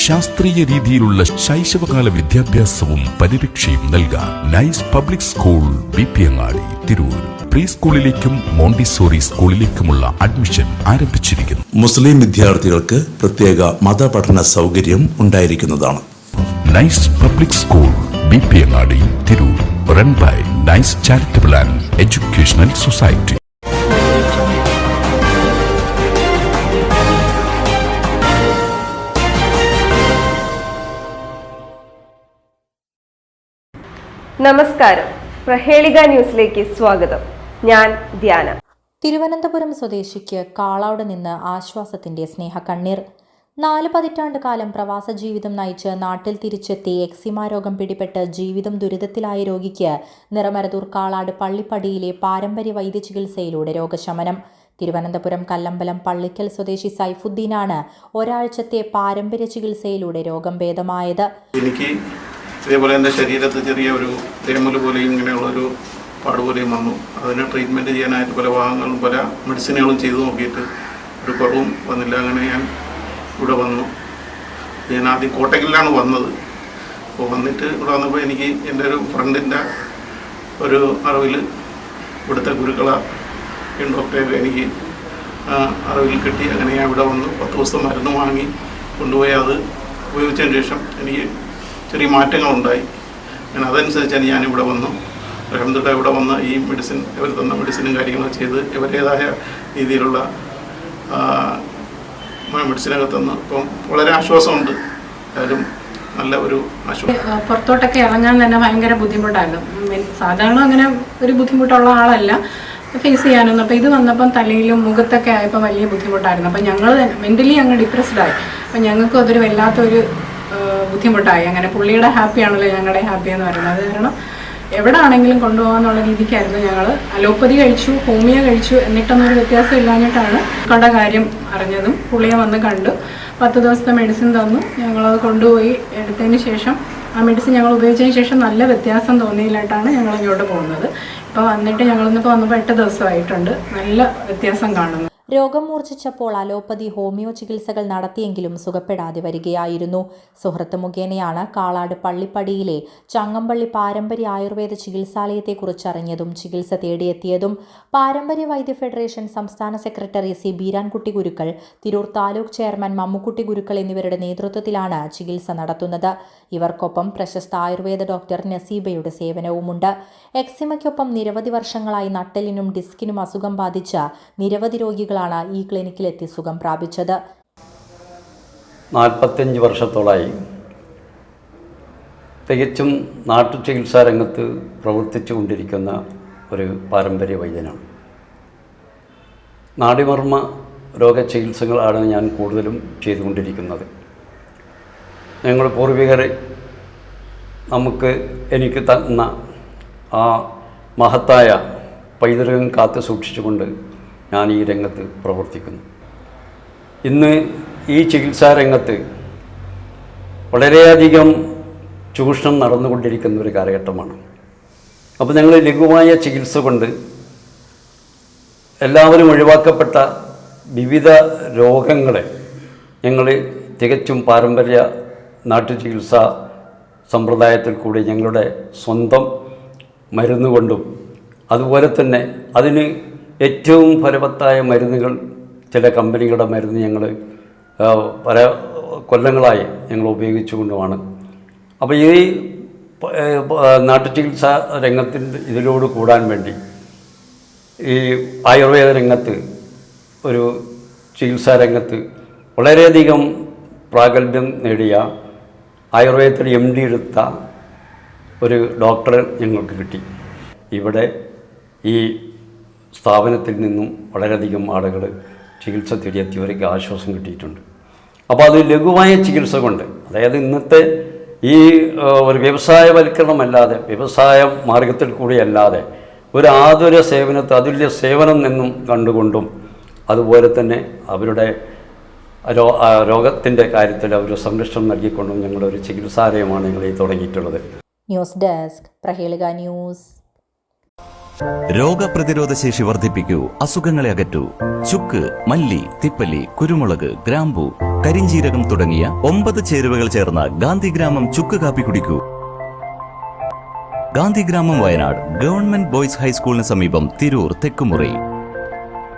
ശാസ്ത്രീയ രീതിയിലുള്ള ശൈശവകാല വിദ്യാഭ്യാസവും പരിരക്ഷയും നൽകാൻ nice public school BP Angadi Tirur. Pre സ്കൂളിലേക്കും മോണ്ടിസോറി സ്കൂളിലേക്കുമുള്ള അഡ്മിഷൻ ആരംഭിച്ചിരിക്കുന്നു. മുസ്ലിം വിദ്യാർത്ഥികൾക്ക് പ്രത്യേക മതപഠന സൗകര്യം ഉണ്ടായിരിക്കുന്നതാണ്. Nice public school BP Angadi Tirur. Run by nice charitable and educational society. നമസ്കാരം, പ്രഹേളിക ന്യൂസിലേക്ക് സ്വാഗതം. ഞാൻ ധ്യാന. തിരുവനന്തപുരം സ്വദേശിക്ക് കാളാട് നിന്ന് ആശ്വാസത്തിന്റെ സ്നേഹക്കണ്ണീർ. 4 പതിറ്റാണ്ട് കാലം പ്രവാസ ജീവിതം നയിച്ച് നാട്ടിൽ തിരിച്ചെത്തി എക്സിമ രോഗം പിടിപെട്ട് ജീവിതം ദുരിതത്തിലായ രോഗിക്ക് നിറമരുതൂർ കാളാട് പള്ളിപ്പടിയിലെ പാരമ്പര്യ വൈദ്യചികിത്സയിലൂടെ രോഗശമനം. തിരുവനന്തപുരം കല്ലമ്പലം പള്ളിക്കൽ സ്വദേശി സൈഫുദ്ദീനാണ് ഒരാഴ്ചത്തെ പാരമ്പര്യ ചികിത്സയിലൂടെ രോഗം ഭേദമായത്. ഇതേപോലെ എൻ്റെ ശരീരത്ത് ചെറിയ ഒരു തേമൽ പോലെയും ഇങ്ങനെയുള്ളൊരു പാടുപോലെയും വന്നു. അതിന് ട്രീറ്റ്മെൻറ്റ് ചെയ്യാനായിട്ട് പല ഭാഗങ്ങളും പല മെഡിസിനുകളും ചെയ്തു നോക്കിയിട്ട് ഒരു കുറവും വന്നില്ല. അങ്ങനെ ഞാൻ ഇവിടെ വന്നു. ഞാൻ ആദ്യം കോട്ടക്കലിലാണ് വന്നത്. അപ്പോൾ വന്നിട്ട് ഇവിടെ വന്നപ്പോൾ എനിക്ക് എൻ്റെ ഒരു ഫ്രണ്ടിൻ്റെ ഒരു അറിവിൽ ഇവിടുത്തെ ഗുരുക്കള ഡോക്ടറെ എനിക്ക് അറിവിൽ കിട്ടി. അങ്ങനെ ഞാൻ ഇവിടെ വന്നു. 10 ദിവസം മരുന്ന് വാങ്ങി കൊണ്ടുപോയി അത് ഉപയോഗിച്ചതിന് ശേഷം എനിക്ക് ചെറിയ മാറ്റങ്ങളുണ്ടായി. ഞാൻ അതനുസരിച്ചാണ് ഞാനിവിടെ വന്നു. അൽഹംദുലില്ലാഹ് ഇവിടെ വന്ന് ഈ മെഡിസിൻ, ഇവർ തന്ന മെഡിസിനും കാര്യങ്ങളും ചെയ്ത് ഇവരേതായ രീതിയിലുള്ള മെഡിസിനൊക്കെ തന്ന് ഇപ്പം വളരെ ആശ്വാസമുണ്ട്. അതിലും നല്ല ഒരു ആശ്വാസം. പുറത്തോട്ടൊക്കെ ഇറങ്ങാൻ തന്നെ ഭയങ്കര ബുദ്ധിമുട്ടായിരുന്നു. സാധാരണ അങ്ങനെ ഒരു ബുദ്ധിമുട്ടുള്ള ആളല്ല ഫേസ് ചെയ്യാനൊന്നും. അപ്പോൾ ഇത് വന്നപ്പം തലയിലും മുഖത്തൊക്കെ ആയപ്പോൾ വലിയ ബുദ്ധിമുട്ടായിരുന്നു. അപ്പം ഞങ്ങൾ മെൻ്റലി അങ്ങ് ഡിപ്രസ്ഡായി. അപ്പം ഞങ്ങൾക്കും അതൊരു വല്ലാത്തൊരു ബുദ്ധിമുട്ടായി. അങ്ങനെ പുള്ളിയുടെ ഹാപ്പിയാണല്ലോ ഞങ്ങളുടെ ഹാപ്പി എന്ന് പറയുന്നത്. അത് കാരണം എവിടെ ആണെങ്കിലും കൊണ്ടുപോകാന്നുള്ള രീതിക്കായിരുന്നു. ഞങ്ങൾ അലോപ്പതി കഴിച്ചു, ഹോമിയോ കഴിച്ചു, എന്നിട്ടൊന്നും ഒരു വ്യത്യാസം ഇല്ലാഞ്ഞിട്ടാണ് കണ്ട കാര്യം അറിഞ്ഞതും പുള്ളിയെ വന്ന് കണ്ടു. 10 ദിവസത്തെ മെഡിസിൻ തന്നു. ഞങ്ങളത് കൊണ്ടുപോയി എടുത്തതിന് ശേഷം ആ മെഡിസിൻ ഞങ്ങൾ ഉപയോഗിച്ചതിന് ശേഷം നല്ല വ്യത്യാസം തോന്നിയില്ലായിട്ടാണ് ഞങ്ങൾ ഇങ്ങോട്ട് പോകുന്നത്. ഇപ്പോൾ വന്നിട്ട് ഞങ്ങളിന്നിപ്പോൾ വന്നപ്പോൾ 8 ദിവസമായിട്ടുണ്ട്. നല്ല വ്യത്യാസം കാണുന്നു. രോഗം മൂർച്ഛിച്ചപ്പോൾ അലോപ്പതി, ഹോമിയോ ചികിത്സകൾ നടത്തിയെങ്കിലും സുഖപ്പെടാതെ വരികയായിരുന്നു. സുഹൃത്ത് മുഖേനയാണ് കാളാട് പള്ളിപ്പടിയിലെ ചങ്ങമ്പള്ളി പാരമ്പര്യ ആയുർവേദ ചികിത്സാലയത്തെക്കുറിച്ചറിഞ്ഞതും ചികിത്സ തേടിയെത്തിയതും. പാരമ്പര്യ വൈദ്യ ഫെഡറേഷൻ സംസ്ഥാന സെക്രട്ടറി സി ബീരാൻകുട്ടി ഗുരുക്കൾ, തിരൂർ താലൂക്ക് ചെയർമാൻ മമ്മുക്കുട്ടി ഗുരുക്കൾ എന്നിവരുടെ നേതൃത്വത്തിലാണ് ചികിത്സ നടത്തുന്നത്. ഇവർക്കൊപ്പം പ്രശസ്ത ആയുർവേദ ഡോക്ടർ നസീബയുടെ സേവനവുമുണ്ട്. എക്സിമയ്ക്കൊപ്പം നിരവധി വർഷങ്ങളായി നട്ടെല്ലിനും ഡിസ്കിനും അസുഖം ബാധിച്ച നിരവധി രോഗികളാണ് ഈ ക്ലിനിക്കിലെത്തി സുഖം പ്രാപിച്ചത്. 45 വർഷത്തോളായി തികച്ചും നാട്ടു ചികിത്സാ രംഗത്ത് പ്രവർത്തിച്ചു കൊണ്ടിരിക്കുന്ന ഒരു പാരമ്പര്യ വൈദ്യനാണ്. നാഡിമർമ്മ രോഗചികിത്സകളാണ് ഞാൻ കൂടുതലും ചെയ്തുകൊണ്ടിരിക്കുന്നത്. ഞങ്ങൾ പൂർവികർ എനിക്ക് തന്ന ആ മഹത്തായ പൈതൃകം കാത്തു സൂക്ഷിച്ചുകൊണ്ട് ഞാൻ ഈ രംഗത്ത് പ്രവർത്തിക്കുന്നു. ഇന്ന് ഈ ചികിത്സാ രംഗത്ത് വളരെയധികം ചൂഷണം നടന്നുകൊണ്ടിരിക്കുന്ന ഒരു കാലഘട്ടമാണ്. അപ്പോൾ ഞങ്ങൾ ലഘുവായ ചികിത്സ കൊണ്ട് എല്ലാവരും ഒഴിവാക്കപ്പെട്ട വിവിധ രോഗങ്ങളെ ഞങ്ങൾ തികച്ചും പാരമ്പര്യ നാട്ടു ചികിത്സാ സമ്പ്രദായത്തിൽ കൂടി ഞങ്ങളുടെ സ്വന്തം മരുന്നുകൊണ്ടും അതുപോലെ തന്നെ അതിന് ഏറ്റവും ഫലവത്തായ മരുന്നുകൾ ചില കമ്പനികളുടെ മരുന്ന് ഞങ്ങൾ പല കൊല്ലങ്ങളായി ഞങ്ങൾ ഉപയോഗിച്ചുകൊണ്ടുമാണ്. അപ്പോൾ ഈ നാട്ടു ചികിത്സാ രംഗത്തിൻ്റെ ഇതിലോട് കൂടാൻ വേണ്ടി ഈ ആയുർവേദ രംഗത്ത് ഒരു ചികിത്സാ രംഗത്ത് വളരെയധികം പ്രാഗൽഭ്യം നേടിയ ആയുർവേദത്തിൽ MD എടുത്ത ഒരു ഡോക്ടറെ ഞങ്ങൾക്ക് കിട്ടി. ഇവിടെ ഈ സ്ഥാപനത്തിൽ നിന്നും വളരെയധികം ആളുകൾ ചികിത്സ തേടിയെത്തിയവർക്ക് ആശ്വാസം കിട്ടിയിട്ടുണ്ട്. അപ്പോൾ അത് ലഘുവായ ചികിത്സ കൊണ്ട്, അതായത് ഇന്നത്തെ ഈ ഒരു വ്യവസായവൽക്കരണമല്ലാതെ, വ്യവസായ മാർഗത്തിൽ കൂടിയല്ലാതെ ഒരു ആതുര സേവനത്തെ അതുല്യ സേവനം നിന്നും കണ്ടുകൊണ്ടും അതുപോലെ തന്നെ അവരുടെ രോഗത്തിൻ്റെ കാര്യത്തിൽ അവർ സംരക്ഷണം നൽകിക്കൊണ്ടും ഞങ്ങളൊരു ചികിത്സാലയമാണ് ഞങ്ങൾ ഈ തുടങ്ങിയിട്ടുള്ളത്. News desk, Prahelika news. രോഗപ്രതിരോധ ശേഷി വർദ്ധിപ്പിക്കൂ, അസുഖങ്ങളെ അകറ്റൂ. ചുക്ക്, മല്ലി, തിപ്പല്ലി, കുരുമുളക്, ഗ്രാമ്പു, കരിഞ്ജീരകം തുടങ്ങിയ 9 ചേരുവകൾ ചേർന്ന ഗാന്ധിഗ്രാമം ചുക്ക് കാപ്പി കുടിക്കൂ. ഗാന്ധിഗ്രാമം, വയനാട്, ഗവൺമെന്റ് ബോയ്സ് ഹൈസ്കൂളിന് സമീപം, തിരൂർ, തെക്കുമുറി.